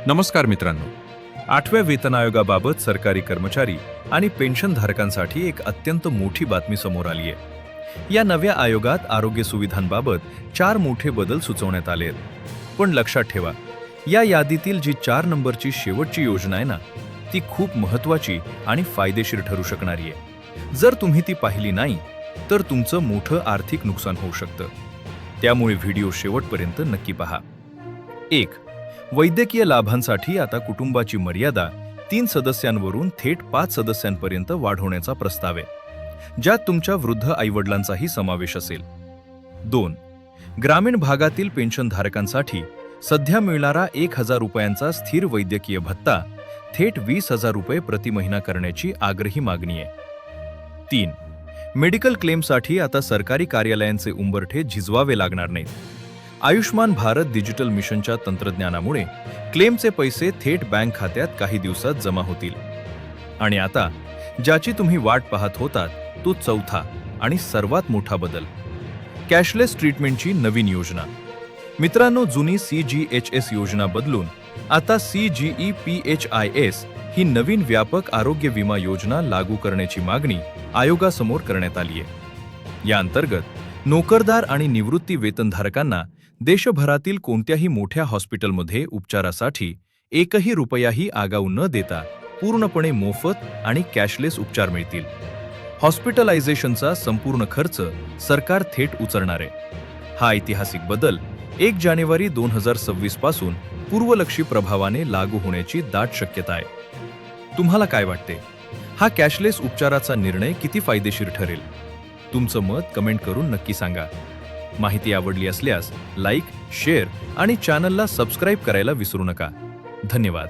नमस्कार मित्रांनो. 8व्या वेतन आयोगाबाबत सरकारी कर्मचारी आणि पेन्शनधारकांसाठी एक अत्यंत मोठी बातमी समोर आली आहे. या नव्या आयोगात आरोग्य सुविधांबाबत 4 मोठे बदल सुचवण्यात आले आहेत. पण लक्षात ठेवा, या यादीतील जी 4 नंबरची शेवटची योजना आहे ना, ती खूप महत्त्वाची आणि फायदेशीर ठरू शकणारी आहे. जर तुम्ही ती पाहिली नाही तर तुमचं मोठं आर्थिक नुकसान होऊ शकतं. त्यामुळे व्हिडिओ शेवटपर्यंत नक्की पहा. 1. वैद्यकीय लाभांसाठी आता कुटुंबाची मर्यादा 3 सदस्यांवरून थेट 5 सदस्यांपर्यंत वाढवण्याचा प्रस्ताव आहे, ज्यात तुमच्या वृद्ध आईवडिलांचाही समावेश असेल. 2. ग्रामीण भागातील पेन्शनधारकांसाठी सध्या मिळणारा 1,000 रुपयांचा स्थिर वैद्यकीय भत्ता थेट 20,000 रुपये प्रति महिना करण्याची आग्रही मागणी आहे. 3. मेडिकल क्लेमसाठी आता सरकारी कार्यालयांचे उंबरठे झिजवावे लागणार नाहीत. आयुष्मान भारत डिजिटल मिशनच्या तंत्रज्ञानामुळे क्लेमचे पैसे थेट बँक खात्यात काही दिवसात जमा होतील. आणि आता ज्याची तुम्ही वाट पाहत होतात तो 4था आणि सर्वात मोठा बदल, कॅशलेस ट्रीटमेंटची नवीन योजना. मित्रांनो, जुनी CGHS योजना बदलून आता CGEPHIS ही नवीन व्यापक आरोग्य विमा योजना लागू करण्याची मागणी आयोगासमोर करण्यात आली आहे. या अंतर्गत नोकरदार आणि निवृत्ती वेतनधारकांना देशभरातील कोणत्याही मोठ्या हॉस्पिटलमध्ये उपचारासाठी 1ही रुपयाही आगाऊ न देता पूर्णपणे मोफत आणि कॅशलेस उपचार मिळतील. हॉस्पिटलायझेशनचा संपूर्ण खर्च सरकार थेट उचलणार आहे. हा ऐतिहासिक बदल 1 जानेवारी 2026 पासून पूर्वलक्षी प्रभावाने लागू होण्याची दाट शक्यता आहे. तुम्हाला काय वाटते? हा कॅशलेस उपचाराचा निर्णय किती फायदेशीर ठरेल? तुमचं मत कमेंट करून नक्की सांगा. माहिती आवडली असल्यास लाईक, शेअर आणि चॅनलला सबस्क्राईब करायला विसरू नका. धन्यवाद.